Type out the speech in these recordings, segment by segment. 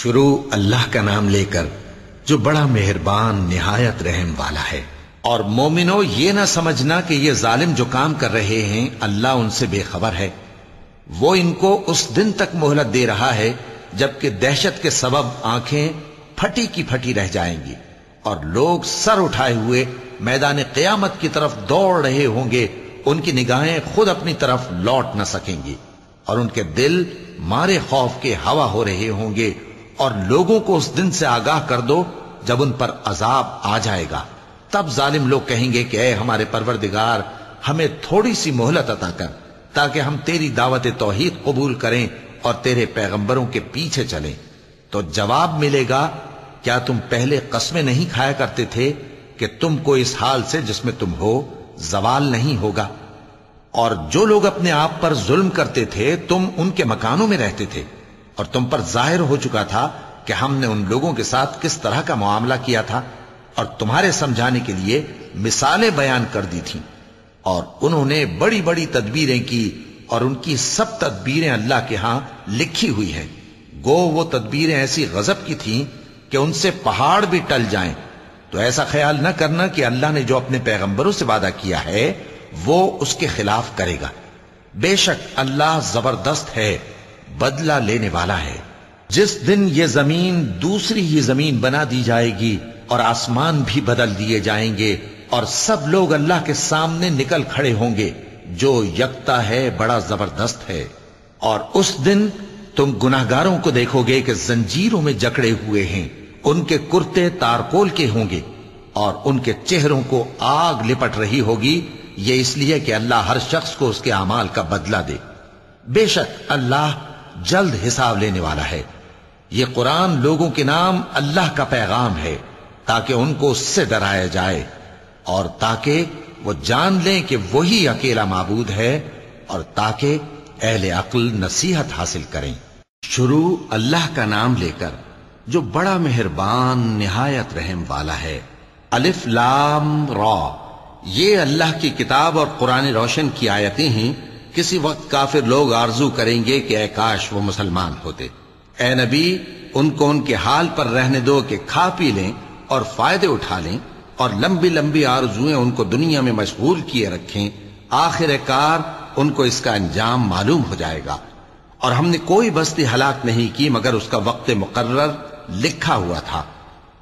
شروع اللہ کا نام لے کر جو بڑا مہربان نہایت رحم والا ہے۔ اور مومنو، یہ نہ سمجھنا کہ یہ ظالم جو کام کر رہے ہیں اللہ ان سے بے خبر ہے۔ وہ ان کو اس دن تک مہلت دے رہا ہے جبکہ دہشت کے سبب آنکھیں پھٹی کی پھٹی رہ جائیں گی اور لوگ سر اٹھائے ہوئے میدان قیامت کی طرف دوڑ رہے ہوں گے۔ ان کی نگاہیں خود اپنی طرف لوٹ نہ سکیں گی اور ان کے دل مارے خوف کے ہوا ہو رہے ہوں گے۔ اور لوگوں کو اس دن سے آگاہ کر دو جب ان پر عذاب آ جائے گا۔ تب ظالم لوگ کہیں گے کہ اے ہمارے پروردگار، ہمیں تھوڑی سی مہلت عطا کر تاکہ ہم تیری دعوت توحید قبول کریں اور تیرے پیغمبروں کے پیچھے چلیں۔ تو جواب ملے گا، کیا تم پہلے قسمیں نہیں کھایا کرتے تھے کہ تم کو اس حال سے جس میں تم ہو زوال نہیں ہوگا؟ اور جو لوگ اپنے آپ پر ظلم کرتے تھے تم ان کے مکانوں میں رہتے تھے، اور تم پر ظاہر ہو چکا تھا کہ ہم نے ان لوگوں کے ساتھ کس طرح کا معاملہ کیا تھا، اور تمہارے سمجھانے کے لیے مثالیں بیان کر دی تھیں۔ اور انہوں نے بڑی بڑی تدبیریں کی، اور ان کی سب تدبیریں اللہ کے ہاں لکھی ہوئی ہیں۔ گو وہ تدبیریں ایسی غضب کی تھیں کہ ان سے پہاڑ بھی ٹل جائیں۔ تو ایسا خیال نہ کرنا کہ اللہ نے جو اپنے پیغمبروں سے وعدہ کیا ہے وہ اس کے خلاف کرے گا۔ بے شک اللہ زبردست ہے، بدلہ لینے والا ہے۔ جس دن یہ زمین دوسری ہی زمین بنا دی جائے گی اور آسمان بھی بدل دیے جائیں گے اور سب لوگ اللہ کے سامنے نکل کھڑے ہوں گے جو یکتا ہے، بڑا زبردست ہے۔ اور اس دن تم گناہگاروں کو دیکھو گے کہ زنجیروں میں جکڑے ہوئے ہیں، ان کے کرتے تارکول کے ہوں گے اور ان کے چہروں کو آگ لپٹ رہی ہوگی۔ یہ اس لیے کہ اللہ ہر شخص کو اس کے اعمال کا بدلہ دے۔ بے شک اللہ جلد حساب لینے والا ہے۔ یہ قرآن لوگوں کے نام اللہ کا پیغام ہے تاکہ ان کو اس سے ڈرایا جائے اور تاکہ وہ جان لیں کہ وہی اکیلا معبود ہے، اور تاکہ اہل عقل نصیحت حاصل کریں۔ شروع اللہ کا نام لے کر جو بڑا مہربان نہایت رحم والا ہے۔ الف لام را، یہ اللہ کی کتاب اور قرآن روشن کی آیتیں ہیں۔ کسی وقت کافر لوگ آرزو کریں گے کہ اے کاش وہ مسلمان ہوتے۔ اے نبی، ان کو ان کے حال پر رہنے دو کہ کھا پی لیں اور فائدے اٹھا لیں، اور لمبی لمبی آرزویں ان کو دنیا میں مشغول کیے رکھیں۔ آخر کار ان کو اس کا انجام معلوم ہو جائے گا۔ اور ہم نے کوئی بستی ہلاک نہیں کی مگر اس کا وقت مقرر لکھا ہوا تھا۔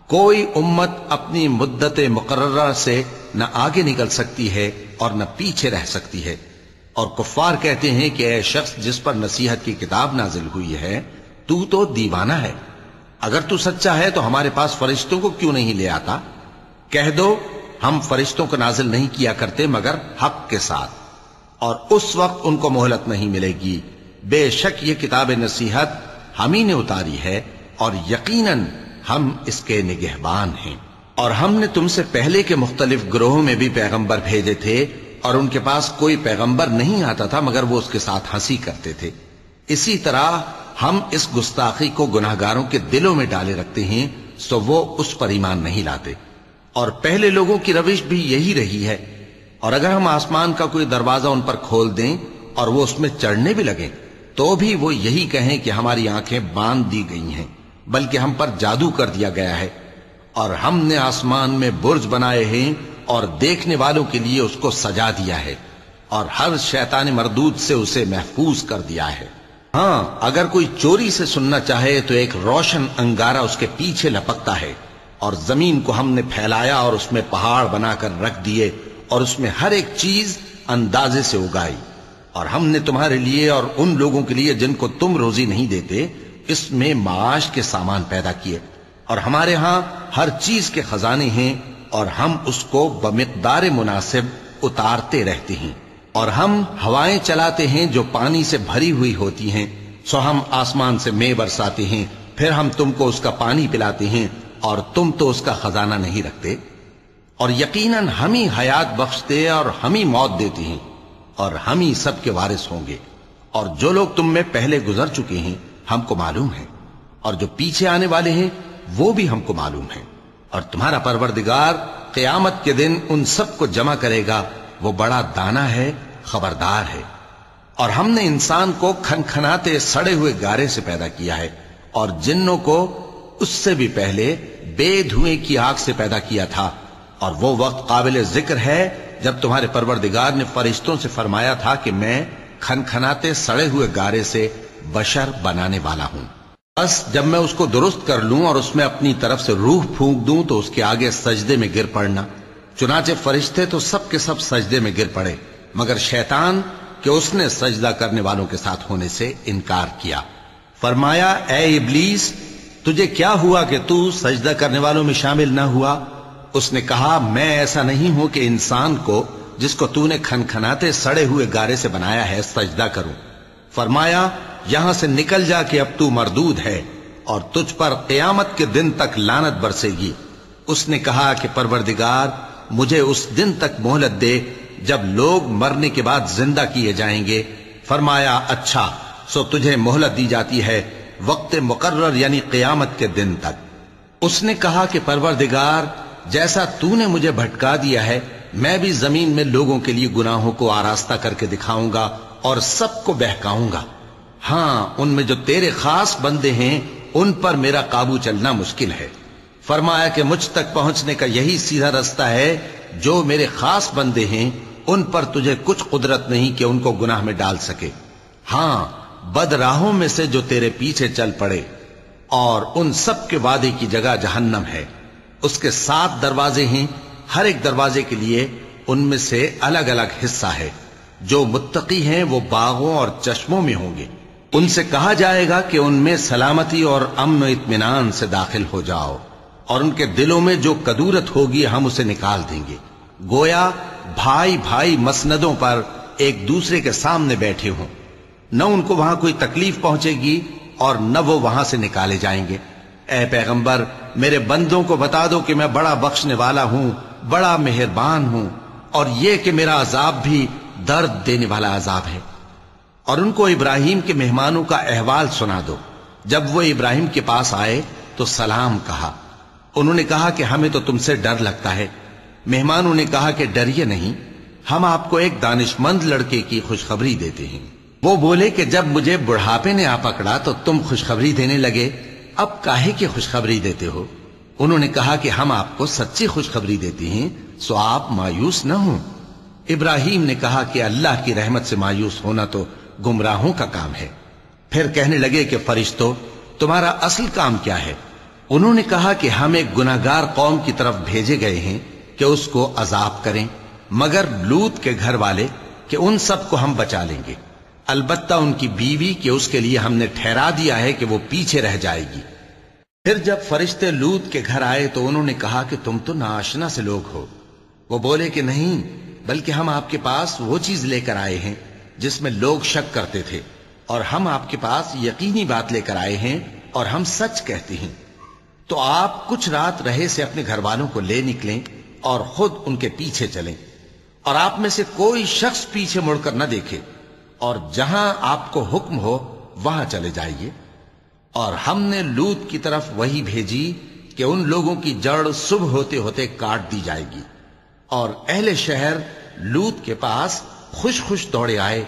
کوئی امت اپنی مدت مقررہ سے نہ آگے نکل سکتی ہے اور نہ پیچھے رہ سکتی ہے۔ اور کفار کہتے ہیں کہ اے شخص جس پر نصیحت کی کتاب نازل ہوئی ہے تو دیوانہ ہے، اگر تو سچا ہے تو ہمارے پاس فرشتوں کو کیوں نہیں لے آتا؟ کہہ دو ہم فرشتوں کو نازل نہیں کیا کرتے مگر حق کے ساتھ، اور اس وقت ان کو مہلت نہیں ملے گی۔ بے شک یہ کتاب نصیحت ہم ہی نے اتاری ہے اور یقیناً ہم اس کے نگہبان ہیں۔ اور ہم نے تم سے پہلے کے مختلف گروہوں میں بھی پیغمبر بھیجے تھے، اور ان کے پاس کوئی پیغمبر نہیں آتا تھا مگر وہ اس کے ساتھ ہنسی کرتے تھے۔ اسی طرح ہم اس گستاخی کو گناہگاروں کے دلوں میں ڈالے رکھتے ہیں سو وہ اس پر ایمان نہیں لاتے۔ اور پہلے لوگوں کی روش بھی یہی رہی ہے۔ اور اگر ہم آسمان کا کوئی دروازہ ان پر کھول دیں اور وہ اس میں چڑھنے بھی لگیں تو بھی وہ یہی کہیں کہ ہماری آنکھیں باندھ دی گئی ہیں، بلکہ ہم پر جادو کر دیا گیا ہے۔ اور ہم نے آسمان میں برج بنائے ہیں اور دیکھنے والوں کے لیے اس کو سجا دیا ہے، اور ہر شیطان مردود سے اسے محفوظ کر دیا ہے۔ ہاں، اگر کوئی چوری سے سننا چاہے تو ایک روشن انگارہ اس کے پیچھے لپکتا ہے، اور زمین کو ہم نے پھیلایا اور اس میں پہاڑ بنا کر رکھ دیے اور اس میں ہر ایک چیز اندازے سے اگائی۔ اور ہم نے تمہارے لیے اور ان لوگوں کے لیے جن کو تم روزی نہیں دیتے اس میں معاش کے سامان پیدا کیے، اور ہمارے ہاں ہر چیز کے خزانے ہیں، اور ہم اس کو بمقدار مناسب اتارتے رہتے ہیں۔ اور ہم ہوائیں چلاتے ہیں جو پانی سے بھری ہوئی ہوتی ہیں، سو ہم آسمان سے مے برساتے ہیں، پھر ہم تم کو اس کا پانی پلاتے ہیں اور تم تو اس کا خزانہ نہیں رکھتے۔ اور یقیناً ہم ہی حیات بخشتے اور ہم ہی موت دیتے ہیں، اور ہم ہی سب کے وارث ہوں گے۔ اور جو لوگ تم میں پہلے گزر چکے ہیں ہم کو معلوم ہے، اور جو پیچھے آنے والے ہیں وہ بھی ہم کو معلوم ہے۔ اور تمہارا پروردگار قیامت کے دن ان سب کو جمع کرے گا، وہ بڑا دانا ہے، خبردار ہے۔ اور ہم نے انسان کو کھنکھناتے سڑے ہوئے گارے سے پیدا کیا ہے، اور جنوں کو اس سے بھی پہلے بے دھوئیں کی آگ سے پیدا کیا تھا، اور وہ وقت قابل ذکر ہے جب تمہارے پروردگار نے فرشتوں سے فرمایا تھا کہ میں کھنکھناتے سڑے ہوئے گارے سے بشر بنانے والا ہوں، بس جب میں اس کو درست کر لوں اور اس میں اپنی طرف سے روح پھونک دوں تو اس کے آگے سجدے میں گر پڑنا۔ چنانچہ فرشتے تو سب کے سب سجدے میں گر پڑے مگر شیطان کہ اس نے سجدہ کرنے والوں کے ساتھ ہونے سے انکار کیا۔ فرمایا اے ابلیس، تجھے کیا ہوا کہ تو سجدہ کرنے والوں میں شامل نہ ہوا؟ اس نے کہا میں ایسا نہیں ہوں کہ انسان کو جس کو تو نے کھنکھناتے سڑے ہوئے گارے سے بنایا ہے سجدہ کروں۔ فرمایا یہاں سے نکل جا کہ اب تو مردود ہے اور تجھ پر قیامت کے دن تک لعنت برسے گی۔ اس نے کہا کہ پروردگار مجھے اس دن تک مہلت دے جب لوگ مرنے کے بعد زندہ کیے جائیں گے۔ فرمایا اچھا، سو تجھے مہلت دی جاتی ہے وقت مقرر یعنی قیامت کے دن تک۔ اس نے کہا کہ پروردگار جیسا تو نے مجھے بھٹکا دیا ہے میں بھی زمین میں لوگوں کے لیے گناہوں کو آراستہ کر کے دکھاؤں گا اور سب کو بہکاؤں گا۔ ہاں ان میں جو تیرے خاص بندے ہیں ان پر میرا قابو چلنا مشکل ہے۔ فرمایا کہ مجھ تک پہنچنے کا یہی سیدھا رستہ ہے، جو میرے خاص بندے ہیں ان پر تجھے کچھ قدرت نہیں کہ ان کو گناہ میں ڈال سکے۔ ہاں بد راہوں میں سے جو تیرے پیچھے چل پڑے، اور ان سب کے وعدے کی جگہ جہنم ہے، اس کے 7 دروازے ہیں، ہر ایک دروازے کے لیے ان میں سے الگ الگ حصہ ہے۔ جو متقی ہیں وہ باغوں اور چشموں میں ہوں گے، ان سے کہا جائے گا کہ ان میں سلامتی اور امن و اطمینان سے داخل ہو جاؤ، اور ان کے دلوں میں جو کدورت ہوگی ہم اسے نکال دیں گے، گویا بھائی بھائی مسندوں پر ایک دوسرے کے سامنے بیٹھے ہوں، نہ ان کو وہاں کوئی تکلیف پہنچے گی اور نہ وہ وہاں سے نکالے جائیں گے۔ اے پیغمبر میرے بندوں کو بتا دو کہ میں بڑا بخشنے والا ہوں، بڑا مہربان ہوں، اور یہ کہ میرا عذاب بھی درد دینے والا عذاب ہے۔ اور ان کو ابراہیم کے مہمانوں کا احوال سنا دو۔ جب وہ ابراہیم کے پاس آئے تو سلام کہا۔ انہوں نے کہا کہ ہمیں تو تم سے ڈر لگتا ہے۔ مہمانوں نے کہا کہ ڈریے نہیں، ہم آپ کو ایک دانشمند لڑکے کی خوشخبری دیتے ہیں۔ وہ بولے کہ جب مجھے بڑھاپے نے آ پکڑا تو تم خوشخبری دینے لگے، اب کاہے کی خوشخبری دیتے ہو؟ انہوں نے کہا کہ ہم آپ کو سچی خوشخبری دیتے ہیں، سو آپ مایوس نہ ہوں۔ ابراہیم نے کہا کہ اللہ کی رحمت سے مایوس ہونا تو گمراہوں کا کام ہے۔ پھر کہنے لگے کہ فرشتوں تمہارا اصل کام کیا ہے؟ انہوں نے کہا کہ ہم ایک گناہگار قوم کی طرف بھیجے گئے ہیں کہ اس کو عذاب کریں، مگر لوط کے گھر والے کہ ان سب کو ہم بچا لیں گے، البتہ ان کی بیوی کہ اس کے لیے ہم نے ٹھہرا دیا ہے کہ وہ پیچھے رہ جائے گی۔ پھر جب فرشتے لوط کے گھر آئے تو انہوں نے کہا کہ تم تو ناآشنا سے لوگ ہو۔ وہ بولے کہ نہیں، بلکہ ہم آپ کے پاس وہ چیز لے کر آئے ہیں جس میں لوگ شک کرتے تھے، اور ہم آپ کے پاس یقینی بات لے کر آئے ہیں اور ہم سچ کہتے ہیں۔ تو آپ کچھ رات رہے سے اپنے گھر والوں کو لے نکلیں اور خود ان کے پیچھے چلیں، اور آپ میں سے کوئی شخص پیچھے مڑ کر نہ دیکھے، اور جہاں آپ کو حکم ہو وہاں چلے جائیے۔ اور ہم نے لوط کی طرف وہی بھیجی کہ ان لوگوں کی جڑ صبح ہوتے ہوتے کاٹ دی جائے گی۔ اور اہل شہر لوط کے پاس خوش خوش دوڑے آئے۔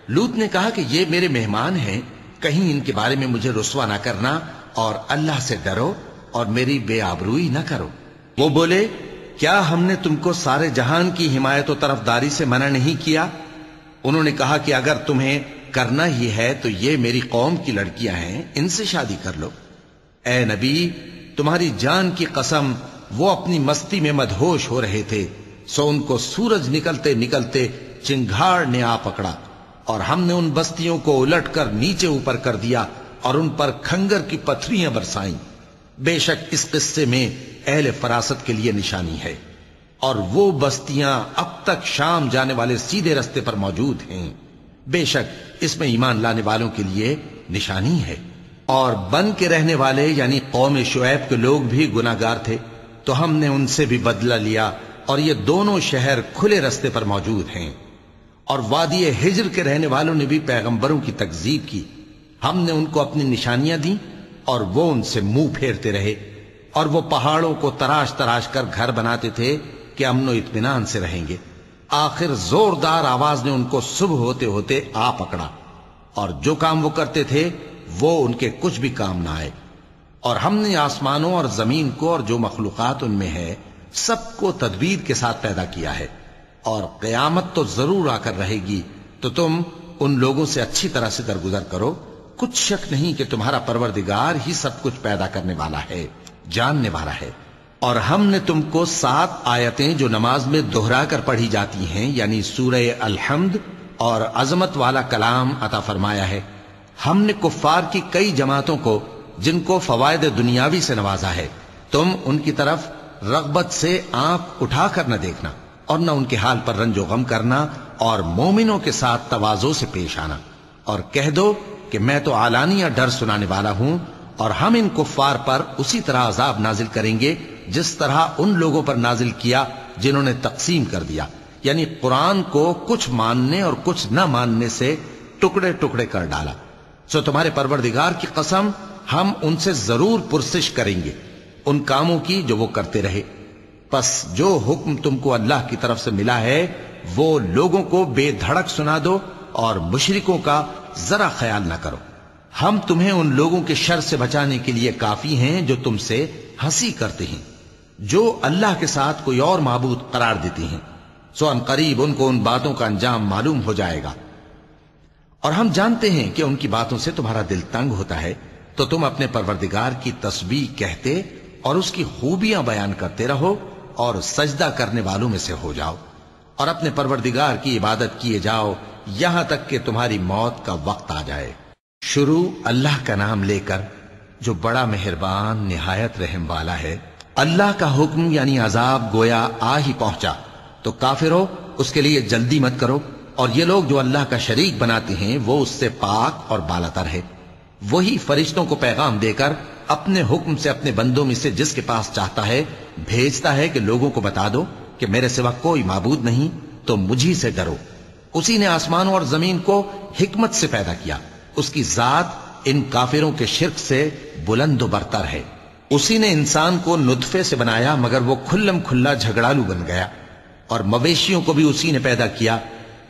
لوط نے کہا کہ یہ میرے مہمان ہیں، کہیں ان کے بارے میں مجھے رسوا نہ کرنا، اور اللہ سے ڈرو اور میری بے آبروئی نہ کرو۔ وہ بولے کیا ہم نے تم کو سارے جہان کی حمایت و طرفداری سے منع نہیں کیا؟ انہوں نے کہا کہ اگر تمہیں کرنا ہی ہے تو یہ میری قوم کی لڑکیاں ہیں، ان سے شادی کر لو۔ اے نبی تمہاری جان کی قسم وہ اپنی مستی میں مدہوش ہو رہے تھے، سو ان کو سورج نکلتے نکلتے چنگھاڑ نے آ پکڑا، اور ہم نے ان بستیوں کو الٹ کر نیچے اوپر کر دیا اور ان پر کھنگر کی پتھریاں برسائیں۔ بے شک اس قصے میں اہل فراست کے لیے نشانی ہے، اور وہ بستیاں اب تک شام جانے والے سیدھے رستے پر موجود ہیں۔ بے شک اس میں ایمان لانے والوں کے لیے نشانی ہے۔ اور بن کے رہنے والے یعنی قوم شعیب کے لوگ بھی گناہگار تھے، تو ہم نے ان سے بھی بدلہ لیا، اور یہ دونوں شہر کھلے رستے پر موجود ہیں۔ اور وادی ہجر کے رہنے والوں نے بھی پیغمبروں کی تکذیب کی، ہم نے ان کو اپنی نشانیاں دیں اور وہ ان سے منہ پھیرتے رہے، اور وہ پہاڑوں کو تراش تراش کر گھر بناتے تھے کہ امن و اطمینان سے رہیں گے۔ آخر زوردار آواز نے ان کو صبح ہوتے ہوتے آ پکڑا، اور جو کام وہ کرتے تھے وہ ان کے کچھ بھی کام نہ آئے۔ اور ہم نے آسمانوں اور زمین کو اور جو مخلوقات ان میں ہے سب کو تدبیر کے ساتھ پیدا کیا ہے، اور قیامت تو ضرور آ کر رہے گی، تو تم ان لوگوں سے اچھی طرح سے درگزر کرو۔ کچھ شک نہیں کہ تمہارا پروردگار ہی سب کچھ پیدا کرنے والا ہے، جاننے والا ہے۔ اور ہم نے تم کو 7 آیتیں جو نماز میں دہرا کر پڑھی جاتی ہیں، یعنی سورہ الحمد اور عظمت والا کلام عطا فرمایا ہے۔ ہم نے کفار کی کئی جماعتوں کو جن کو فوائد دنیاوی سے نوازا ہے، تم ان کی طرف رغبت سے آنکھ اٹھا کر نہ دیکھنا اور نہ ان کے حال پر رنج و غم کرنا، اور مومنوں کے ساتھ تواضع سے پیش آنا، اور کہہ دو کہ میں تو اعلانیہ ڈر سنانے والا ہوں، اور ہم ان کفار پر اسی طرح عذاب نازل کریں گے جس طرح ان لوگوں پر نازل کیا جنہوں نے تقسیم کر دیا، یعنی قرآن کو کچھ ماننے اور کچھ نہ ماننے سے ٹکڑے ٹکڑے کر ڈالا۔ سو تمہارے پروردگار کی قسم، ہم ان سے ضرور پرسش کریں گے ان کاموں کی جو وہ کرتے رہے۔ پس جو حکم تم کو اللہ کی طرف سے ملا ہے وہ لوگوں کو بے دھڑک سنا دو، اور مشرکوں کا ذرا خیال نہ کرو۔ ہم تمہیں ان لوگوں کے شر سے بچانے کے لیے کافی ہیں جو تم سے ہنسی کرتے ہیں، جو اللہ کے ساتھ کوئی اور معبود قرار دیتے ہیں، سو ان قریب ان کو ان باتوں کا انجام معلوم ہو جائے گا۔ اور ہم جانتے ہیں کہ ان کی باتوں سے تمہارا دل تنگ ہوتا ہے، تو تم اپنے پروردگار کی تسبیح کہتے اور اس کی خوبیاں بیان کرتے رہو، اور سجدہ کرنے والوں میں سے ہو جاؤ، اور اپنے پروردگار کی عبادت کیے جاؤ یہاں تک کہ تمہاری موت کا وقت آ جائے۔ شروع اللہ کا نام لے کر جو بڑا مہربان نہایت رحم والا ہے۔ اللہ کا حکم یعنی عذاب گویا آ ہی پہنچا، تو کافرو اس کے لیے جلدی مت کرو، اور یہ لوگ جو اللہ کا شریک بناتے ہیں وہ اس سے پاک اور بالاتر ہے۔ وہی فرشتوں کو پیغام دے کر اپنے حکم سے اپنے بندوں میں سے جس کے پاس چاہتا ہے بھیجتا ہے کہ لوگوں کو بتا دو کہ میرے سوا کوئی معبود نہیں، تو مجھی سے ڈرو۔ اسی نے آسمانوں اور زمین کو حکمت سے پیدا کیا، اس کی ذات ان کافروں کے شرک سے بلند و برتر ہے۔ اسی نے انسان کو نطفے سے بنایا مگر وہ کھلم کھلا جھگڑالو بن گیا، اور مویشیوں کو بھی اسی نے پیدا کیا،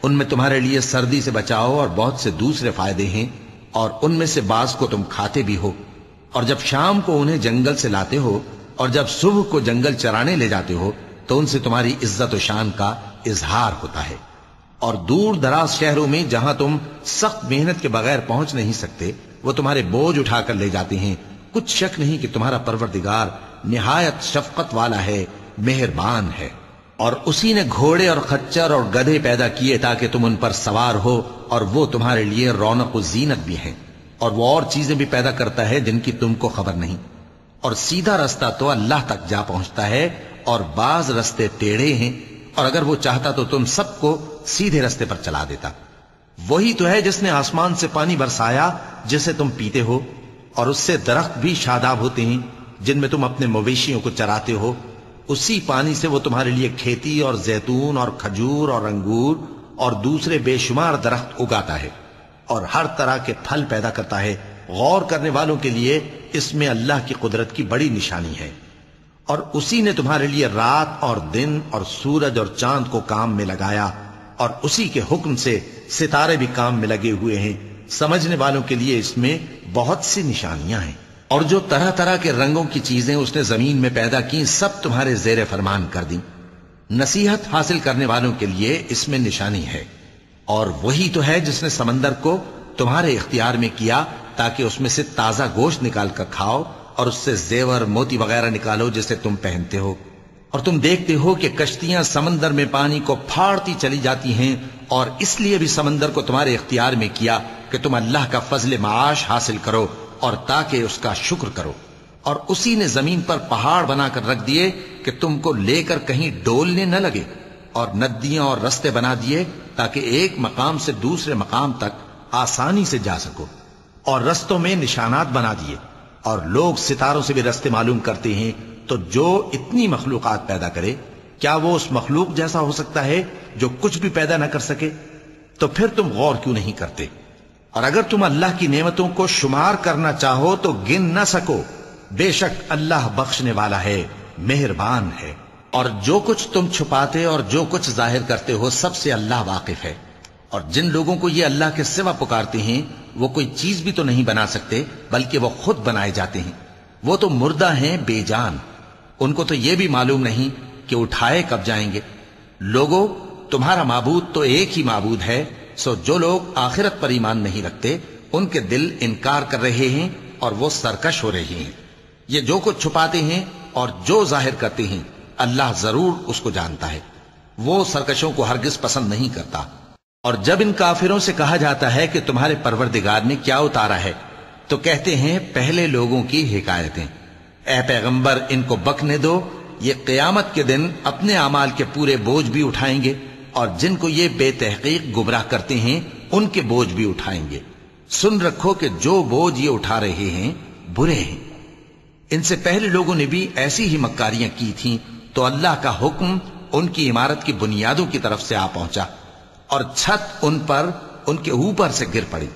ان میں تمہارے لیے سردی سے بچاؤ اور بہت سے دوسرے فائدے ہیں، اور ان میں سے بعض کو تم کھاتے بھی ہو۔ اور جب شام کو انہیں جنگل سے لاتے ہو اور جب صبح کو جنگل چرانے لے جاتے ہو تو ان سے تمہاری عزت و شان کا اظہار ہوتا ہے۔ اور دور دراز شہروں میں جہاں تم سخت محنت کے بغیر پہنچ نہیں سکتے وہ تمہارے بوجھ اٹھا کر لے جاتے ہیں۔ کچھ شک نہیں کہ تمہارا پروردگار نہایت شفقت والا ہے، مہربان ہے۔ اور اسی نے گھوڑے اور خچر اور گدھے پیدا کیے تاکہ تم ان پر سوار ہو، اور وہ تمہارے لیے رونق و زینت بھی ہیں، اور وہ اور چیزیں بھی پیدا کرتا ہے جن کی تم کو خبر نہیں۔ اور سیدھا رستہ تو اللہ تک جا پہنچتا ہے، اور بعض رستے ٹیڑھے ہیں، اور اگر وہ چاہتا تو تم سب کو سیدھے رستے پر چلا دیتا۔ وہی تو ہے جس نے آسمان سے پانی برسایا جسے تم پیتے ہو، اور اس سے درخت بھی شاداب ہوتے ہیں جن میں تم اپنے مویشیوں کو چراتے ہو۔ اسی پانی سے وہ تمہارے لیے کھیتی اور زیتون اور کھجور اور انگور اور دوسرے بے شمار درخت اگاتا ہے، اور ہر طرح کے پھل پیدا کرتا ہے۔ غور کرنے والوں کے لیے اس میں اللہ کی قدرت کی بڑی نشانی ہے۔ اور اسی نے تمہارے لیے رات اور دن اور سورج اور چاند کو کام میں لگایا، اور اسی کے حکم سے ستارے بھی کام میں لگے ہوئے ہیں۔ سمجھنے والوں کے لیے اس میں بہت سی نشانیاں ہیں۔ اور جو طرح طرح کے رنگوں کی چیزیں اس نے زمین میں پیدا کی سب تمہارے زیر فرمان کر دیں۔ نصیحت حاصل کرنے والوں کے لیے اس میں نشانی ہے۔ اور وہی تو ہے جس نے سمندر کو تمہارے اختیار میں کیا تاکہ اس میں سے تازہ گوشت نکال کر کھاؤ، اور اس سے زیور موتی وغیرہ نکالو جسے تم پہنتے ہو۔ اور تم دیکھتے ہو کہ کشتیاں سمندر میں پانی کو پھاڑتی چلی جاتی ہیں، اور اس لیے بھی سمندر کو تمہارے اختیار میں کیا کہ تم اللہ کا فضل معاش حاصل کرو اور تاکہ اس کا شکر کرو۔ اور اسی نے زمین پر پہاڑ بنا کر رکھ دیے کہ تم کو لے کر کہیں ڈولنے نہ لگے، اور ندیاں اور رستے بنا دیے تاکہ ایک مقام سے دوسرے مقام تک آسانی سے جا سکو، اور رستوں میں نشانات بنا دیے۔ اور لوگ ستاروں سے بھی رستے معلوم کرتے ہیں، تو جو اتنی مخلوقات پیدا کرے کیا وہ اس مخلوق جیسا ہو سکتا ہے جو کچھ بھی پیدا نہ کر سکے؟ تو پھر تم غور کیوں نہیں کرتے؟ اور اگر تم اللہ کی نعمتوں کو شمار کرنا چاہو تو گن نہ سکو، بے شک اللہ بخشنے والا ہے، مہربان ہے۔ اور جو کچھ تم چھپاتے اور جو کچھ ظاہر کرتے ہو سب سے اللہ واقف ہے۔ اور جن لوگوں کو یہ اللہ کے سوا پکارتے ہیں وہ کوئی چیز بھی تو نہیں بنا سکتے بلکہ وہ خود بنائے جاتے ہیں. وہ تو مردہ ہیں بے جان، ان کو تو یہ بھی معلوم نہیں کہ اٹھائے کب جائیں گے. لوگوں، تمہارا معبود تو ایک ہی معبود ہے، سو جو لوگ آخرت پر ایمان نہیں رکھتے ان کے دل انکار کر رہے ہیں اور وہ سرکش ہو رہے ہیں. یہ جو کچھ چھپاتے ہیں اور جو ظاہر کرتے ہیں اللہ ضرور اس کو جانتا ہے. وہ سرکشوں کو ہرگز پسند نہیں کرتا. اور جب ان کافروں سے کہا جاتا ہے کہ تمہارے پروردگار نے کیا اتارا ہے تو کہتے ہیں پہلے لوگوں کی حکایتیں. اے پیغمبر ان کو بکنے دو، یہ قیامت کے دن اپنے اعمال کے پورے بوجھ بھی اٹھائیں گے اور جن کو یہ بے تحقیق گمراہ کرتے ہیں ان کے بوجھ بھی اٹھائیں گے. سن رکھو کہ جو بوجھ یہ اٹھا رہے ہیں برے ہیں. ان سے پہلے لوگوں نے بھی ایسی ہی مکاریاں کی تھیں تو اللہ کا حکم ان کی عمارت کی بنیادوں کی طرف سے آ پہنچا اور چھت ان پر ان کے اوپر سے گر پڑی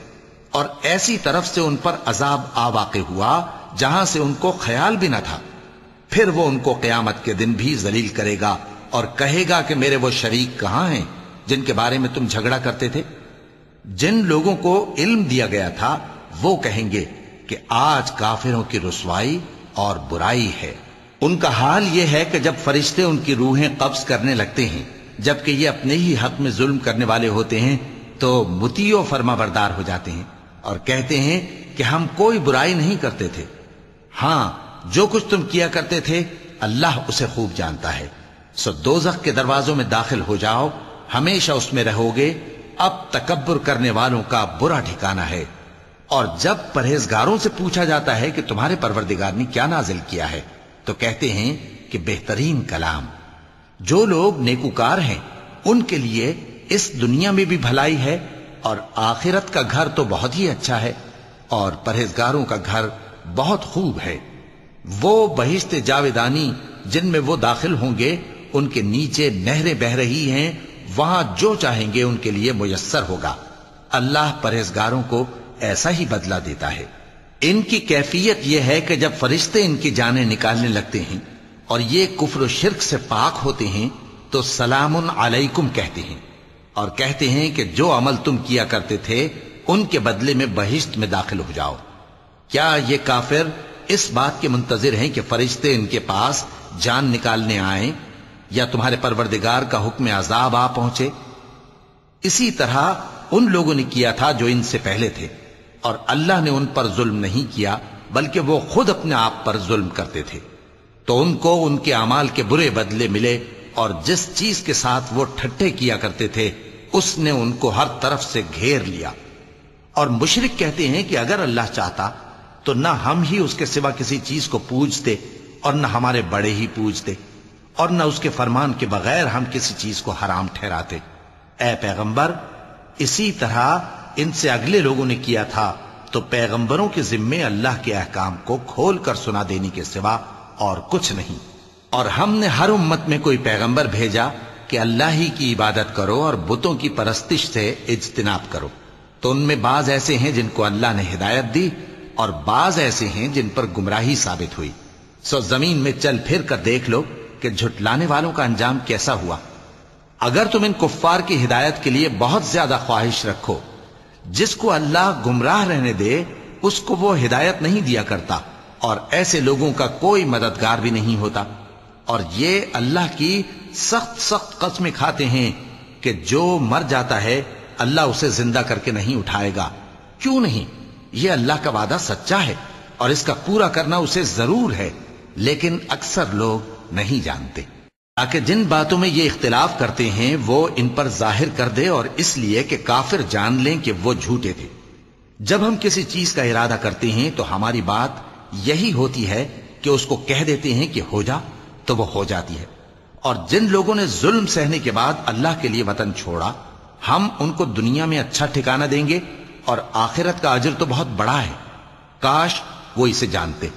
اور ایسی طرف سے ان پر عذاب آ واقع ہوا جہاں سے ان کو خیال بھی نہ تھا. پھر وہ ان کو قیامت کے دن بھی ذلیل کرے گا اور کہے گا کہ میرے وہ شریک کہاں ہیں جن کے بارے میں تم جھگڑا کرتے تھے. جن لوگوں کو علم دیا گیا تھا وہ کہیں گے کہ آج کافروں کی رسوائی اور برائی ہے. ان کا حال یہ ہے کہ جب فرشتے ان کی روحیں قبض کرنے لگتے ہیں جبکہ یہ اپنے ہی حق میں ظلم کرنے والے ہوتے ہیں تو مطیع و فرما بردار ہو جاتے ہیں اور کہتے ہیں کہ ہم کوئی برائی نہیں کرتے تھے. ہاں، جو کچھ تم کیا کرتے تھے اللہ اسے خوب جانتا ہے. سو دوزخ کے دروازوں میں داخل ہو جاؤ، ہمیشہ اس میں رہو گے. اب تکبر کرنے والوں کا برا ٹھکانہ ہے. اور جب پرہیزگاروں سے پوچھا جاتا ہے کہ تمہارے پروردگار نے کیا نازل کیا ہے تو کہتے ہیں کہ بہترین کلام. جو لوگ نیکوکار ہیں ان کے لیے اس دنیا میں بھی بھلائی ہے اور آخرت کا گھر تو بہت ہی اچھا ہے اور پرہیزگاروں کا گھر بہت خوب ہے. وہ بہشت جاویدانی جن میں وہ داخل ہوں گے ان کے نیچے نہریں بہہ رہی ہیں، وہاں جو چاہیں گے ان کے لیے میسر ہوگا. اللہ پرہیزگاروں کو ایسا ہی بدلہ دیتا ہے. ان کی کیفیت یہ ہے کہ جب فرشتے ان کی جانیں نکالنے لگتے ہیں اور یہ کفر و شرک سے پاک ہوتے ہیں تو سلام علیکم کہتے ہیں اور کہتے ہیں کہ جو عمل تم کیا کرتے تھے ان کے بدلے میں بہشت میں داخل ہو جاؤ. کیا یہ کافر اس بات کے منتظر ہیں کہ فرشتے ان کے پاس جان نکالنے آئیں یا تمہارے پروردگار کا حکم عذاب آ پہنچے؟ اسی طرح ان لوگوں نے کیا تھا جو ان سے پہلے تھے اور اللہ نے ان پر ظلم نہیں کیا بلکہ وہ خود اپنے آپ پر ظلم کرتے تھے. تو ان کو ان کے اعمال کے برے بدلے ملے اور جس چیز کے ساتھ وہ ٹھٹھے کیا کرتے تھے اس نے ان کو ہر طرف سے گھیر لیا. اور مشرک کہتے ہیں کہ اگر اللہ چاہتا تو نہ ہم ہی اس کے سوا کسی چیز کو پوجتے اور نہ ہمارے بڑے ہی پوجتے اور نہ اس کے فرمان کے بغیر ہم کسی چیز کو حرام ٹھہراتے. اے پیغمبر، اسی طرح ان سے اگلے لوگوں نے کیا تھا تو پیغمبروں کے ذمے اللہ کے احکام کو کھول کر سنا دینے کے سوا اور کچھ نہیں. اور ہم نے ہر امت میں کوئی پیغمبر بھیجا کہ اللہ ہی کی عبادت کرو اور بتوں کی پرستش سے اجتناب کرو. تو ان میں بعض ایسے ہیں جن کو اللہ نے ہدایت دی اور بعض ایسے ہیں جن پر گمراہی ثابت ہوئی. سو زمین میں چل پھر کر دیکھ لو کہ جھٹلانے والوں کا انجام کیسا ہوا. اگر تم ان کفار کی ہدایت کے لیے بہت زیادہ خواہش رکھو، جس کو اللہ گمراہ رہنے دے اس کو وہ ہدایت نہیں دیا کرتا اور ایسے لوگوں کا کوئی مددگار بھی نہیں ہوتا. اور یہ اللہ کی سخت سخت قسمیں کھاتے ہیں کہ جو مر جاتا ہے اللہ اسے زندہ کر کے نہیں اٹھائے گا. کیوں نہیں؟ یہ اللہ کا وعدہ سچا ہے اور اس کا پورا کرنا اسے ضرور ہے، لیکن اکثر لوگ نہیں جانتے. تاکہ جن باتوں میں یہ اختلاف کرتے ہیں وہ ان پر ظاہر کر دے اور اس لیے کہ کافر جان لیں کہ وہ جھوٹے تھے. جب ہم کسی چیز کا ارادہ کرتے ہیں تو ہماری بات یہی ہوتی ہے کہ اس کو کہہ دیتے ہیں کہ ہو جا تو وہ ہو جاتی ہے. اور جن لوگوں نے ظلم سہنے کے بعد اللہ کے لیے وطن چھوڑا ہم ان کو دنیا میں اچھا ٹھکانہ دیں گے اور آخرت کا اجر تو بہت بڑا ہے. کاش وہ اسے جانتے.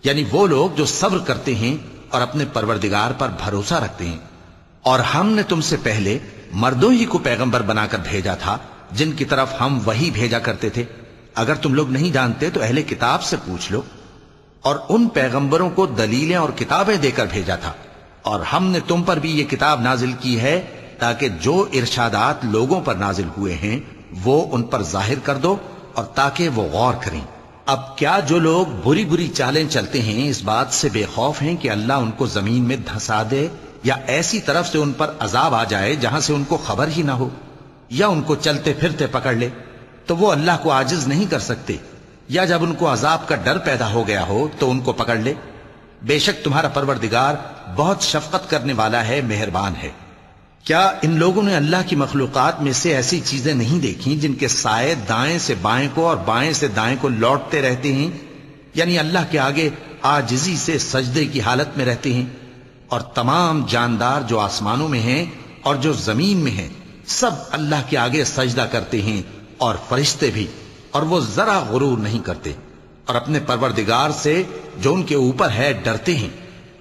یعنی وہ لوگ جو صبر کرتے ہیں اور اپنے پروردگار پر بھروسہ رکھتے ہیں. اور ہم نے تم سے پہلے مردوں ہی کو پیغمبر بنا کر بھیجا تھا جن کی طرف ہم وہی بھیجا کرتے تھے. اگر تم لوگ نہیں جانتے تو اہل کتاب سے پوچھ لو. اور ان پیغمبروں کو دلیلیں اور کتابیں دے کر بھیجا تھا. اور ہم نے تم پر بھی یہ کتاب نازل کی ہے تاکہ جو ارشادات لوگوں پر نازل ہوئے ہیں وہ ان پر ظاہر کر دو اور تاکہ وہ غور کریں۔ اب کیا جو لوگ بری بری چالیں چلتے ہیں اس بات سے بے خوف ہیں کہ اللہ ان کو زمین میں دھسا دے یا ایسی طرف سے ان پر عذاب آ جائے جہاں سے ان کو خبر ہی نہ ہو، یا ان کو چلتے پھرتے پکڑ لے تو وہ اللہ کو عاجز نہیں کر سکتے، یا جب ان کو عذاب کا ڈر پیدا ہو گیا ہو تو ان کو پکڑ لے؟ بے شک تمہارا پروردگار بہت شفقت کرنے والا ہے، مہربان ہے۔ کیا ان لوگوں نے اللہ کی مخلوقات میں سے ایسی چیزیں نہیں دیکھی جن کے سائے دائیں سے بائیں کو اور بائیں سے دائیں کو لوٹتے رہتے ہیں، یعنی اللہ کے آگے عاجزی سے سجدے کی حالت میں رہتے ہیں؟ اور تمام جاندار جو آسمانوں میں ہیں اور جو زمین میں ہیں سب اللہ کے آگے سجدہ کرتے ہیں، اور فرشتے بھی، اور وہ ذرا غرور نہیں کرتے، اور اپنے پروردگار سے جو ان کے اوپر ہے ڈرتے ہیں،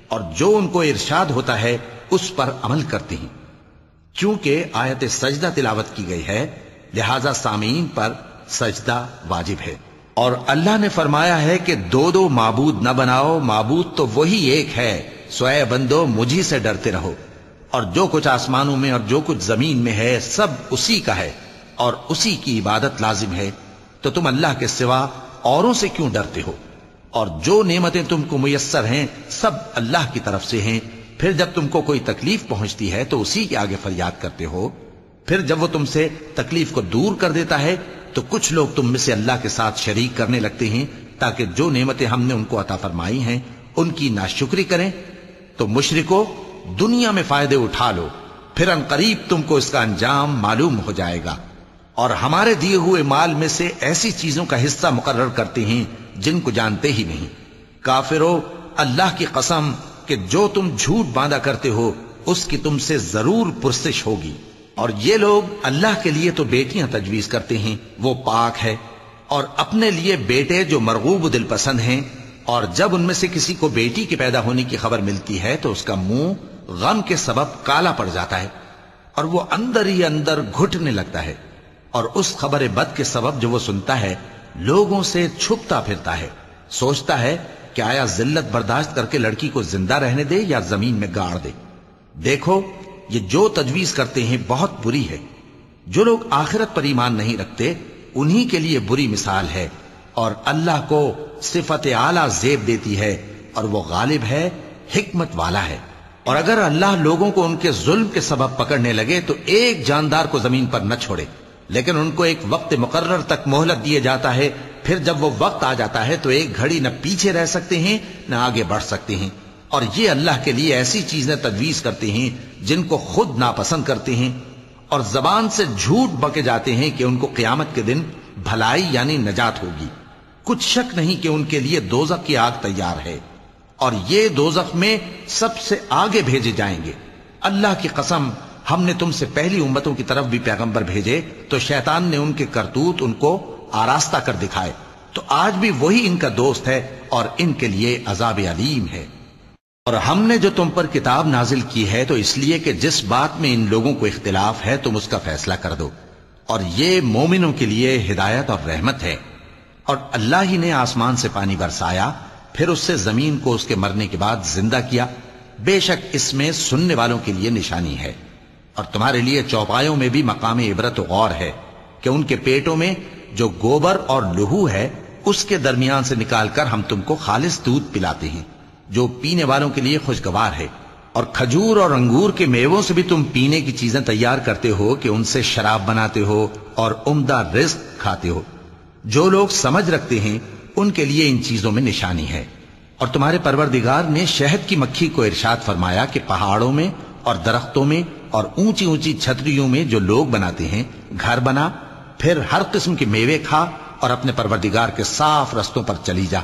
اور جو ان کو ارشاد ہوتا ہے اس پر عمل کرتے ہیں۔ چونکہ آیت سجدہ تلاوت کی گئی ہے لہذا سامعین پر سجدہ واجب ہے۔ اور اللہ نے فرمایا ہے کہ دو دو معبود نہ بناؤ، معبود تو وہی ایک ہے، سو اے بندو مجھی سے ڈرتے رہو، اور جو کچھ آسمانوں میں اور جو کچھ زمین میں ہے سب اسی کا ہے اور اسی کی عبادت لازم ہے، تو تم اللہ کے سوا اوروں سے کیوں ڈرتے ہو؟ اور جو نعمتیں تم کو میسر ہیں سب اللہ کی طرف سے ہیں، پھر جب تم کو کوئی تکلیف پہنچتی ہے تو اسی کے آگے فریاد کرتے ہو، پھر جب وہ تم سے تکلیف کو دور کر دیتا ہے تو کچھ لوگ تم میں سے اللہ کے ساتھ شریک کرنے لگتے ہیں تاکہ جو نعمتیں ہم نے ان کو عطا فرمائی ہیں ان کی ناشکری کریں۔ تو مشرکو دنیا میں فائدے اٹھا لو، پھر ان قریب تم کو اس کا انجام معلوم ہو جائے گا، اور ہمارے دیے ہوئے مال میں سے ایسی چیزوں کا حصہ مقرر کرتے ہیں جن کو جانتے ہی نہیں۔ کافرو اللہ کی قسم کہ جو تم جھوٹ باندھا کرتے ہو اس کی تم سے ضرور پرسش ہوگی۔ اور یہ لوگ اللہ کے لیے تو بیٹیاں تجویز کرتے ہیں، وہ پاک ہے، اور اپنے لیے بیٹے جو مرغوب دل پسند ہیں، اور جب ان میں سے کسی کو بیٹی کے پیدا ہونے کی خبر ملتی ہے تو اس کا منہ غم کے سبب کالا پڑ جاتا ہے اور وہ اندر ہی اندر گھٹنے لگتا ہے، اور اس خبر بد کے سبب جو وہ سنتا ہے لوگوں سے چھپتا پھرتا ہے، سوچتا ہے کہ آیا ذلت برداشت کر کے لڑکی کو زندہ رہنے دے یا زمین میں گاڑ دے۔ دیکھو یہ جو تجویز کرتے ہیں بہت بری ہے۔ جو لوگ آخرت پر ایمان نہیں رکھتے انہی کے لیے بری مثال ہے، اور اللہ کو صفت اعلیٰ زیب دیتی ہے اور وہ غالب ہے، حکمت والا ہے۔ اور اگر اللہ لوگوں کو ان کے ظلم کے سبب پکڑنے لگے تو ایک جاندار کو زمین پر نہ چھوڑے، لیکن ان کو ایک وقت مقرر تک مہلت دیے جاتا ہے، پھر جب وہ وقت آ جاتا ہے تو ایک گھڑی نہ پیچھے رہ سکتے ہیں نہ آگے بڑھ سکتے ہیں۔ اور یہ اللہ کے لیے ایسی چیزیں تجویز کرتے ہیں جن کو خود ناپسند کرتے ہیں، اور زبان سے جھوٹ بکے جاتے ہیں کہ ان کو قیامت کے دن بھلائی یعنی نجات ہوگی۔ کچھ شک نہیں کہ ان کے لیے دوزخ کی آگ تیار ہے، اور یہ دوزخ میں سب سے آگے بھیجے جائیں گے۔ اللہ کی قسم ہم نے تم سے پہلی امتوں کی طرف بھی پیغمبر بھیجے تو شیطان نے ان کے کرتوت ان کو آراستہ کر دکھائے، تو آج بھی وہی ان کا دوست ہے اور ان کے لیے عذاب علیم ہے۔ اور ہم نے جو تم پر کتاب نازل کی ہے تو اس لیے کہ جس بات میں ان لوگوں کو اختلاف ہے تم اس کا فیصلہ کر دو، اور یہ مومنوں کے لیے ہدایت اور رحمت ہے۔ اور اللہ ہی نے آسمان سے پانی برسایا، پھر اس سے زمین کو اس کے مرنے کے بعد زندہ کیا، بے شک اس میں سننے والوں کے لیے نشانی ہے۔ اور تمہارے لیے چوپایوں میں بھی مقام عبرت و غور ہے کہ ان کے پیٹوں میں جو گوبر اور لہو ہے اس کے درمیان سے نکال کر ہم تم کو خالص دودھ پلاتے ہیں جو پینے والوں کے لیے خوشگوار ہے، اور کھجور اور انگور کے میووں سے بھی تم پینے کی چیزیں تیار کرتے ہو کہ ان سے شراب بناتے ہو اور عمدہ رزق کھاتے ہو۔ جو لوگ سمجھ رکھتے ہیں ان کے لیے ان چیزوں میں نشانی ہے۔ اور تمہارے پروردگار نے شہد کی مکھی کو ارشاد فرمایا کہ پہاڑوں میں اور درختوں میں اور اونچی اونچی چھتریوں میں جو لوگ بناتے ہیں گھر بنا، پھر ہر قسم کے میوے کھا اور اپنے پروردگار کے صاف رستوں پر چلی جا۔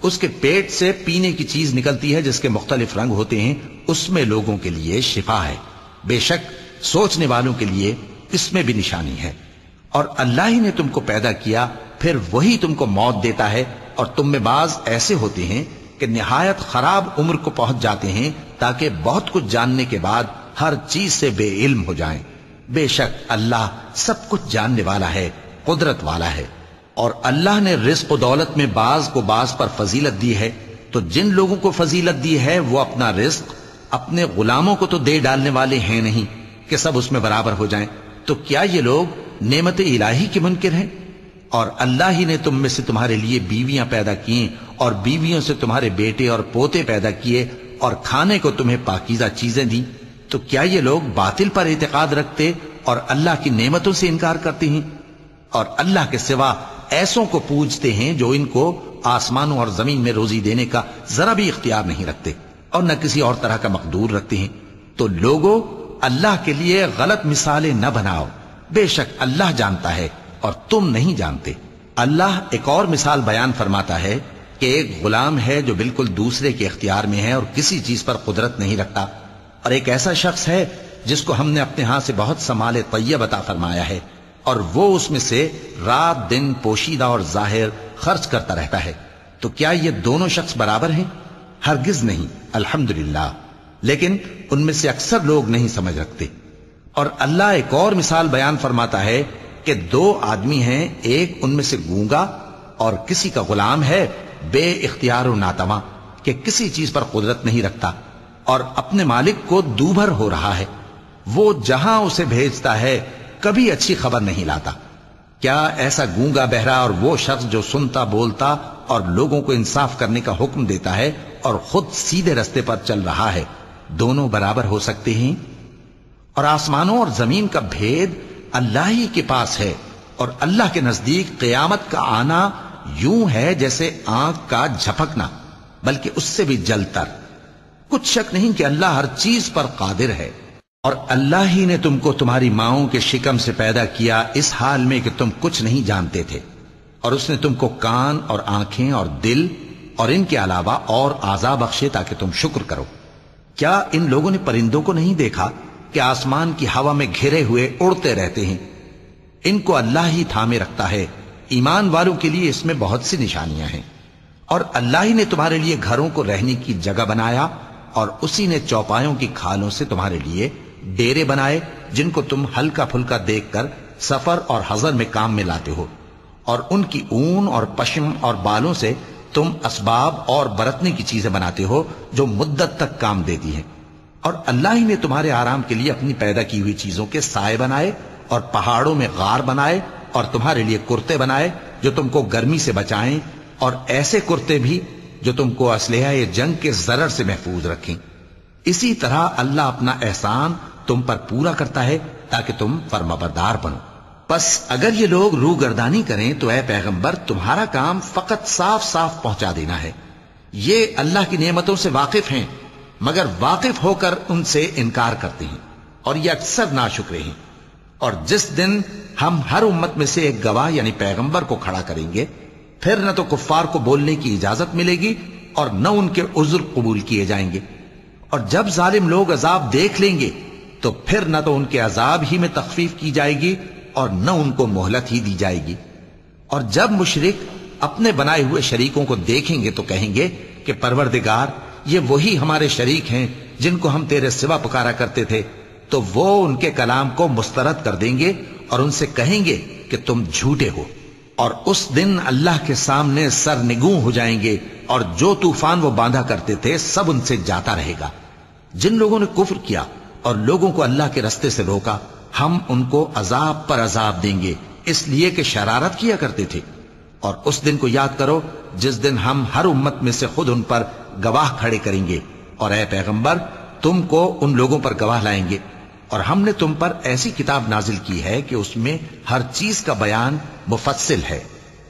اس کے پیٹ سے پینے کی چیز نکلتی ہے جس کے مختلف رنگ ہوتے ہیں، اس میں لوگوں کے لیے شفا ہے، بے شک سوچنے والوں کے لیے اس میں بھی نشانی ہے۔ اور اللہ ہی نے تم کو پیدا کیا، پھر وہی تم کو موت دیتا ہے، اور تم میں بعض ایسے ہوتے ہیں کہ نہایت خراب عمر کو پہنچ جاتے ہیں تاکہ بہت کچھ جاننے کے بعد ہر چیز سے بے علم ہو جائیں۔ بے شک اللہ سب کچھ جاننے والا ہے، قدرت والا ہے۔ اور اللہ نے رزق و دولت میں بعض کو بعض پر فضیلت دی ہے، تو جن لوگوں کو فضیلت دی ہے وہ اپنا رزق اپنے غلاموں کو تو دے ڈالنے والے ہیں نہیں، کہ سب اس میں برابر ہو جائیں، تو کیا یہ لوگ نعمت الہی کے منکر ہیں؟ اور اللہ ہی نے تم میں سے تمہارے لیے بیویاں پیدا کی اور بیویوں سے تمہارے بیٹے اور پوتے پیدا کیے اور کھانے کو تمہیں پاکیزہ چیزیں دیں، تو کیا یہ لوگ باطل پر اعتقاد رکھتے اور اللہ کی نعمتوں سے انکار کرتے ہیں؟ اور اللہ کے سوا ایسوں کو پوجتے ہیں جو ان کو آسمانوں اور زمین میں روزی دینے کا ذرا بھی اختیار نہیں رکھتے اور نہ کسی اور طرح کا مقدور رکھتے ہیں۔ تو لوگوں، اللہ کے لیے غلط مثالیں نہ بناؤ، بے شک اللہ جانتا ہے اور تم نہیں جانتے۔ اللہ ایک اور مثال بیان فرماتا ہے کہ ایک غلام ہے جو بالکل دوسرے کے اختیار میں ہے اور کسی چیز پر قدرت نہیں رکھتا، اور ایک ایسا شخص ہے جس کو ہم نے اپنے ہاں سے بہت سا مال طیب عطا فرمایا ہے اور وہ اس میں سے رات دن پوشیدہ اور ظاہر خرچ کرتا رہتا ہے، تو کیا یہ دونوں شخص برابر ہیں؟ ہرگز نہیں، الحمدللہ، لیکن ان میں سے اکثر لوگ نہیں سمجھ رکھتے۔ اور اللہ ایک اور مثال بیان فرماتا ہے کہ دو آدمی ہیں، ایک ان میں سے گونگا اور کسی کا غلام ہے بے اختیار و ناتواں کہ کسی چیز پر قدرت نہیں رکھتا اور اپنے مالک کو دوبھر ہو رہا ہے، وہ جہاں اسے بھیجتا ہے کبھی اچھی خبر نہیں لاتا۔ کیا ایسا گونگا بہرا اور وہ شخص جو سنتا بولتا اور لوگوں کو انصاف کرنے کا حکم دیتا ہے اور خود سیدھے رستے پر چل رہا ہے، دونوں برابر ہو سکتے ہیں؟ اور آسمانوں اور زمین کا بھید اللہ ہی کے پاس ہے، اور اللہ کے نزدیک قیامت کا آنا یوں ہے جیسے آنکھ کا جھپکنا، بلکہ اس سے بھی جل تر۔ کچھ شک نہیں کہ اللہ ہر چیز پر قادر ہے۔ اور اللہ ہی نے تم کو تمہاری ماؤں کے شکم سے پیدا کیا اس حال میں کہ تم کچھ نہیں جانتے تھے، اور اس نے تم کو کان اور آنکھیں اور دل اور ان کے علاوہ اور اعضاء بخشے تاکہ تم شکر کرو۔ کیا ان لوگوں نے پرندوں کو نہیں دیکھا کہ آسمان کی ہوا میں گھرے ہوئے اڑتے رہتے ہیں؟ ان کو اللہ ہی تھامے رکھتا ہے۔ ایمان والوں کے لیے اس میں بہت سی نشانیاں ہیں۔ اور اللہ ہی نے تمہارے لیے گھروں کو رہنے کی جگہ بنایا، اور اسی نے چوپایوں کی کھالوں سے تمہارے لیے ڈیرے بنائے جن کو تم ہلکا پھلکا دیکھ کر سفر اور حضر میں کام میں لاتے ہو، اور ان کی اون اور پشم اور بالوں سے تم اسباب اور برتنے کی چیزیں بناتے ہو جو مدت تک کام دیتی ہیں۔ اور اللہ ہی نے تمہارے آرام کے لیے اپنی پیدا کی ہوئی چیزوں کے سائے بنائے اور پہاڑوں میں غار بنائے اور تمہارے لیے کرتے بنائے جو تم کو گرمی سے بچائیں، اور ایسے کرتے بھی جو تم کو اسلحہ جنگ کے ضرر سے محفوظ رکھیں۔ اسی طرح اللہ اپنا احسان تم پر پورا کرتا ہے تاکہ تم فرمانبردار بنو۔ پس اگر یہ لوگ روگردانی کریں تو اے پیغمبر تمہارا کام فقط صاف صاف پہنچا دینا ہے۔ یہ اللہ کی نعمتوں سے واقف ہیں مگر واقف ہو کر ان سے انکار کرتے ہیں، اور یہ اکثر ناشکرے ہیں۔ اور جس دن ہم ہر امت میں سے ایک گواہ یعنی پیغمبر کو کھڑا کریں گے، پھر نہ تو کفار کو بولنے کی اجازت ملے گی اور نہ ان کے عذر قبول کیے جائیں گے۔ اور جب ظالم لوگ عذاب دیکھ لیں گے تو پھر نہ تو ان کے عذاب ہی میں تخفیف کی جائے گی اور نہ ان کو مہلت ہی دی جائے گی۔ اور جب مشرک اپنے بنائے ہوئے شریکوں کو دیکھیں گے تو کہیں گے کہ پروردگار، یہ وہی ہمارے شریک ہیں جن کو ہم تیرے سوا پکارا کرتے تھے، تو وہ ان کے کلام کو مسترد کر دیں گے اور ان سے کہیں گے کہ تم جھوٹے ہو۔ اور اس دن اللہ کے سامنے سرنگوں ہو جائیں گے، اور جو طوفان وہ باندھا کرتے تھے سب ان سے جاتا رہے گا۔ جن لوگوں نے کفر کیا اور لوگوں کو اللہ کے رستے سے روکا، ہم ان کو عذاب پر عذاب دیں گے اس لیے کہ شرارت کیا کرتے تھے۔ اور اس دن کو یاد کرو جس دن ہم ہر امت میں سے خود ان پر گواہ کھڑے کریں گے، اور اے پیغمبر تم کو ان لوگوں پر گواہ لائیں گے۔ اور ہم نے تم پر ایسی کتاب نازل کی ہے کہ اس میں ہر چیز کا بیان مفصل ہے،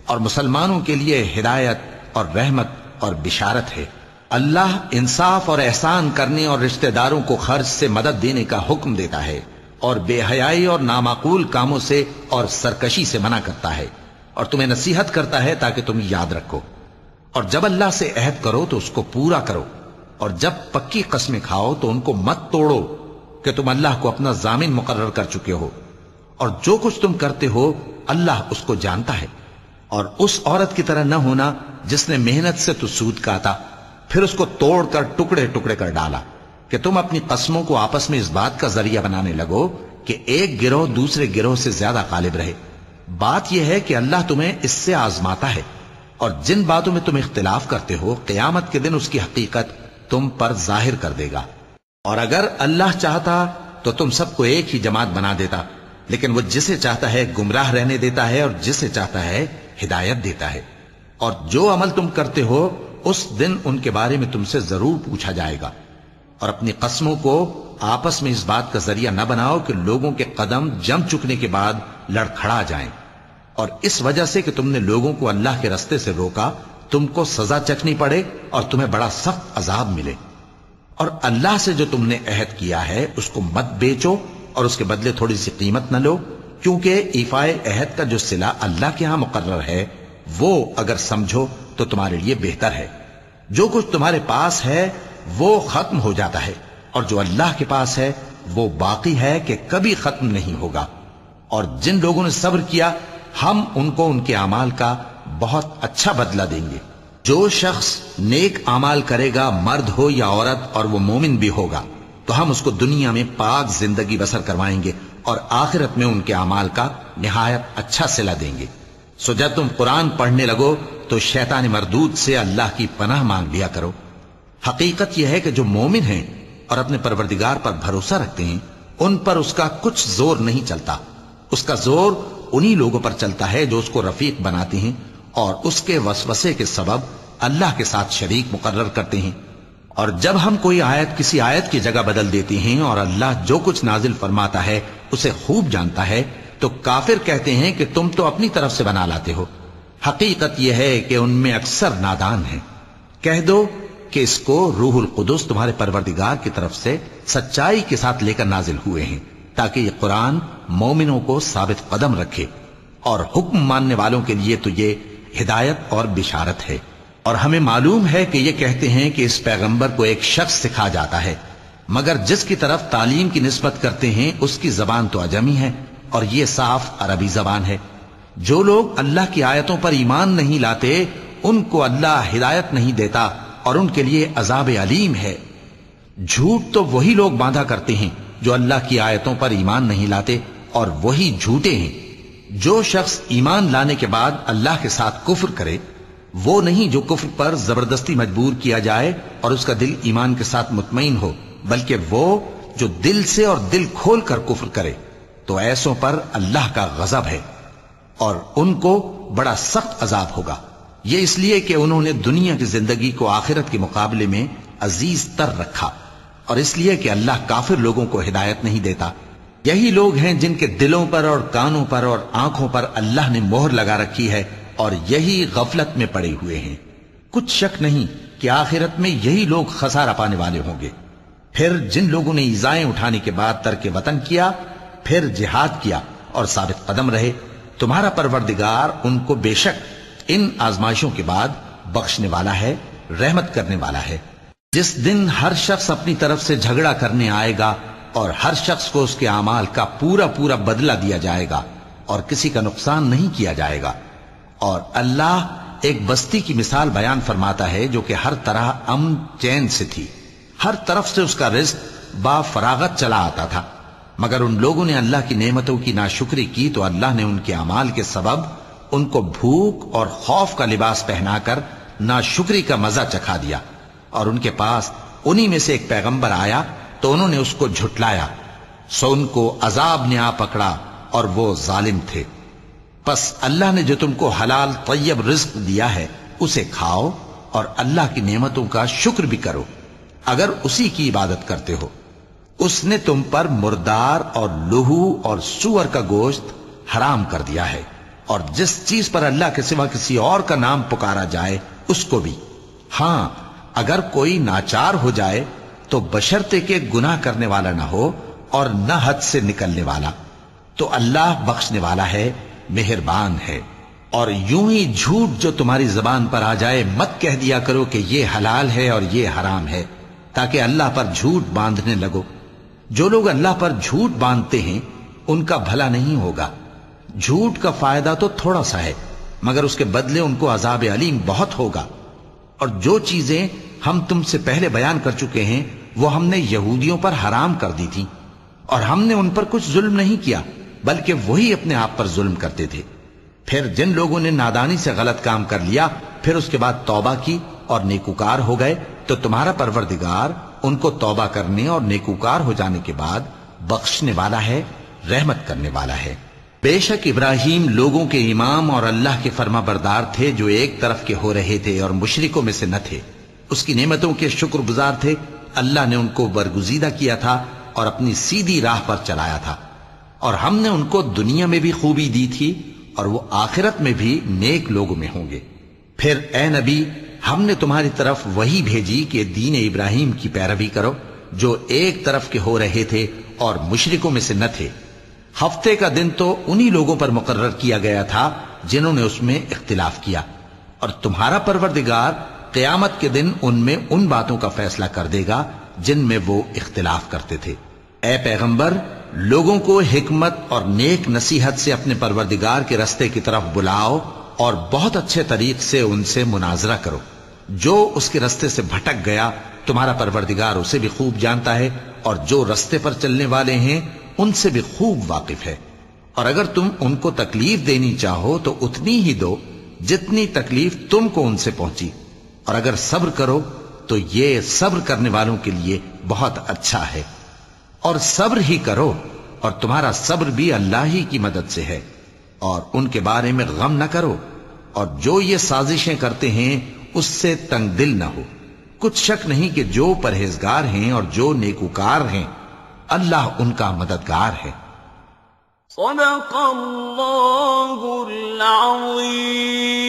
اور مسلمانوں کے لیے ہدایت اور رحمت اور بشارت ہے۔ اللہ انصاف اور احسان کرنے اور رشتہ داروں کو خرچ سے مدد دینے کا حکم دیتا ہے، اور بے حیائی اور نامعقول کاموں سے اور سرکشی سے منع کرتا ہے، اور تمہیں نصیحت کرتا ہے تاکہ تم یاد رکھو۔ اور جب اللہ سے عہد کرو تو اس کو پورا کرو، اور جب پکی قسمیں کھاؤ تو ان کو مت توڑو کہ تم اللہ کو اپنا ضامن مقرر کر چکے ہو، اور جو کچھ تم کرتے ہو اللہ اس کو جانتا ہے۔ اور اس عورت کی طرح نہ ہونا جس نے محنت سے تو سود کاتا پھر اس کو توڑ کر ٹکڑے ٹکڑے کر ڈالا، کہ تم اپنی قسموں کو آپس میں اس بات کا ذریعہ بنانے لگو کہ ایک گروہ دوسرے گروہ سے زیادہ غالب رہے۔ بات یہ ہے کہ اللہ تمہیں اس سے آزماتا ہے، اور جن باتوں میں تم اختلاف کرتے ہو قیامت کے دن اس کی حقیقت تم پر ظاہر کر دے گا۔ اور اگر اللہ چاہتا تو تم سب کو ایک ہی جماعت بنا دیتا، لیکن وہ جسے چاہتا ہے گمراہ رہنے دیتا ہے اور جسے چاہتا ہے ہدایت دیتا ہے۔ اور جو عمل تم کرتے ہو اس دن ان کے بارے میں تم سے ضرور پوچھا جائے گا۔ اور اپنی قسموں کو آپس میں اس بات کا ذریعہ نہ بناؤ کہ لوگوں کے قدم جم چکنے کے بعد لڑکھڑا جائیں، اور اس وجہ سے کہ تم نے لوگوں کو اللہ کے رستے سے روکا تم کو سزا چکھنی پڑے اور تمہیں بڑا سخت عذاب ملے۔ اور اللہ سے جو تم نے عہد کیا ہے اس کو مت بیچو اور اس کے بدلے تھوڑی سی قیمت نہ لو، کیونکہ ایفائے عہد کا جو صلہ اللہ کے ہاں مقرر ہے وہ اگر سمجھو تو تمہارے لیے بہتر ہے۔ جو کچھ تمہارے پاس ہے وہ ختم ہو جاتا ہے، اور جو اللہ کے پاس ہے وہ باقی ہے کہ کبھی ختم نہیں ہوگا۔ اور جن لوگوں نے صبر کیا ہم ان کو ان کے اعمال کا بہت اچھا بدلہ دیں گے۔ جو شخص نیک اعمال کرے گا، مرد ہو یا عورت، اور وہ مومن بھی ہوگا، تو ہم اس کو دنیا میں پاک زندگی بسر کروائیں گے اور آخرت میں ان کے اعمال کا نہایت اچھا صلہ دیں گے۔ سو جب تم قرآن پڑھنے لگو تو شیطان مردود سے اللہ کی پناہ مانگ لیا کرو۔ حقیقت یہ ہے کہ جو مومن ہیں اور اپنے پروردگار پر بھروسہ رکھتے ہیں ان پر اس کا کچھ زور نہیں چلتا۔ اس کا زور انہی لوگوں پر چلتا ہے جو اس کو رفیق بناتے ہیں اور اس کے وسوسے کے سبب اللہ کے ساتھ شریک مقرر کرتے ہیں۔ اور جب ہم کوئی آیت کسی آیت کی جگہ بدل دیتے ہیں اور اللہ جو کچھ نازل فرماتا ہے اسے خوب جانتا ہے تو کافر کہتے ہیں کہ تم تو اپنی طرف سے بنا لاتے ہو۔ حقیقت یہ ہے کہ ان میں اکثر نادان ہیں۔ کہہ دو کہ اس کو روح القدس تمہارے پروردگار کی طرف سے سچائی کے ساتھ لے کر نازل ہوئے ہیں تاکہ یہ قرآن مومنوں کو ثابت قدم رکھے، اور حکم ماننے والوں کے لیے تو یہ ہدایت اور بشارت ہے۔ اور ہمیں معلوم ہے کہ یہ کہتے ہیں کہ اس پیغمبر کو ایک شخص سکھا جاتا ہے، مگر جس کی طرف تعلیم کی نسبت کرتے ہیں اس کی زبان تو عجمی ہے اور یہ صاف عربی زبان ہے۔ جو لوگ اللہ کی آیتوں پر ایمان نہیں لاتے ان کو اللہ ہدایت نہیں دیتا اور ان کے لیے عذاب علیم ہے۔ جھوٹ تو وہی لوگ باندھا کرتے ہیں جو اللہ کی آیتوں پر ایمان نہیں لاتے، اور وہی جھوٹے ہیں۔ جو شخص ایمان لانے کے بعد اللہ کے ساتھ کفر کرے وہ نہیں جو کفر پر زبردستی مجبور کیا جائے اور اس کا دل ایمان کے ساتھ مطمئن ہو، بلکہ وہ جو دل سے اور دل کھول کر کفر کرے، تو ایسوں پر اللہ کا غضب ہے اور ان کو بڑا سخت عذاب ہوگا۔ یہ اس لیے کہ انہوں نے دنیا کی زندگی کو آخرت کے مقابلے میں عزیز تر رکھا، اور اس لیے کہ اللہ کافر لوگوں کو ہدایت نہیں دیتا۔ یہی لوگ ہیں جن کے دلوں پر اور کانوں پر اور آنکھوں پر اللہ نے مہر لگا رکھی ہے اور یہی غفلت میں پڑے ہوئے ہیں۔ کچھ شک نہیں کہ آخرت میں یہی لوگ خسارہ پانے والے ہوں گے۔ پھر جن لوگوں نے ایذائیں اٹھانے کے بعد ترک وطن کیا، پھر جہاد کیا اور ثابت قدم رہے، تمہارا پروردگار ان کو بے شک ان آزمائشوں کے بعد بخشنے والا ہے، رحمت کرنے والا ہے۔ جس دن ہر شخص اپنی طرف سے جھگڑا کرنے آئے گا اور ہر شخص کو اس کے اعمال کا پورا پورا بدلہ دیا جائے گا اور کسی کا نقصان نہیں کیا جائے گا۔ اور اللہ ایک بستی کی مثال بیان فرماتا ہے جو کہ ہر طرح امن چین سے تھی، ہر طرف سے اس کا رزق با فراغت چلا آتا تھا، مگر ان لوگوں نے اللہ کی نعمتوں کی ناشکری کی تو اللہ نے ان کے اعمال کے سبب ان کو بھوک اور خوف کا لباس پہنا کر ناشکری کا مزہ چکھا دیا۔ اور ان کے پاس انہی میں سے ایک پیغمبر آیا تو انہوں نے اس کو جھٹلایا، سو ان کو عذاب نے آ پکڑا اور وہ ظالم تھے۔ پس اللہ نے جو تم کو حلال طیب رزق دیا ہے اسے کھاؤ اور اللہ کی نعمتوں کا شکر بھی کرو اگر اسی کی عبادت کرتے ہو۔ اس نے تم پر مردار اور لہو اور سور کا گوشت حرام کر دیا ہے، اور جس چیز پر اللہ کے سوا کسی اور کا نام پکارا جائے اس کو بھی۔ ہاں اگر کوئی ناچار ہو جائے تو بشرطے کہ گناہ کرنے والا نہ ہو اور نہ حد سے نکلنے والا، تو اللہ بخشنے والا ہے، مہربان ہے۔ اور یوں ہی جھوٹ جو تمہاری زبان پر آ جائے مت کہہ دیا کرو کہ یہ حلال ہے اور یہ حرام ہے، تاکہ اللہ پر جھوٹ باندھنے لگو۔ جو لوگ اللہ پر جھوٹ باندھتے ہیں ان کا بھلا نہیں ہوگا۔ جھوٹ کا فائدہ تو تھوڑا سا ہے، مگر اس کے بدلے ان کو عذاب علیم بہت ہوگا۔ اور جو چیزیں ہم تم سے پہلے بیان کر چکے ہیں وہ ہم نے یہودیوں پر حرام کر دی تھی، اور ہم نے ان پر کچھ ظلم نہیں کیا بلکہ وہی اپنے آپ پر ظلم کرتے تھے۔ پھر جن لوگوں نے نادانی سے غلط کام کر لیا پھر اس کے بعد توبہ کی اور نیکوکار ہو گئے تو تمہارا پروردگار ان کو توبہ کرنے اور نیکوکار ہو جانے کے بعد بخشنے والا ہے، رحمت کرنے والا ہے۔ بے شک ابراہیم لوگوں کے امام اور اللہ کے فرما بردار تھے جو ایک طرف کے ہو رہے تھے اور مشرکوں میں سے نہ تھے۔ اس کی نعمتوں کے شکر گزار تھے۔ اللہ نے ان کو برگزیدہ کیا تھا اور اپنی سیدھی راہ پر چلایا تھا، اور ہم نے ان کو دنیا میں بھی خوبی دی تھی اور وہ آخرت میں بھی نیک لوگوں میں ہوں گے۔ پھر اے نبی، ہم نے تمہاری طرف وہی بھیجی کہ دین ابراہیم کی پیروی کرو جو ایک طرف کے ہو رہے تھے اور مشرکوں میں سے نہ تھے۔ ہفتے کا دن تو انہی لوگوں پر مقرر کیا گیا تھا جنہوں نے اس میں اختلاف کیا، اور تمہارا پروردگار قیامت کے دن ان میں ان باتوں کا فیصلہ کر دے گا جن میں وہ اختلاف کرتے تھے۔ اے پیغمبر، لوگوں کو حکمت اور نیک نصیحت سے اپنے پروردگار کے رستے کی طرف بلاؤ اور بہت اچھے طریق سے ان سے مناظرہ کرو۔ جو اس کے رستے سے بھٹک گیا تمہارا پروردگار اسے بھی خوب جانتا ہے، اور جو رستے پر چلنے والے ہیں ان سے بھی خوب واقف ہے۔ اور اگر تم ان کو تکلیف دینی چاہو تو اتنی ہی دو جتنی تکلیف تم کو ان سے پہنچی، اور اگر صبر کرو تو یہ صبر کرنے والوں کے لیے بہت اچھا ہے۔ اور صبر ہی کرو، اور تمہارا صبر بھی اللہ ہی کی مدد سے ہے، اور ان کے بارے میں غم نہ کرو، اور جو یہ سازشیں کرتے ہیں اس سے تنگ دل نہ ہو۔ کچھ شک نہیں کہ جو پرہیزگار ہیں اور جو نیکوکار ہیں اللہ ان کا مددگار ہے۔ صدق اللہ العظیم۔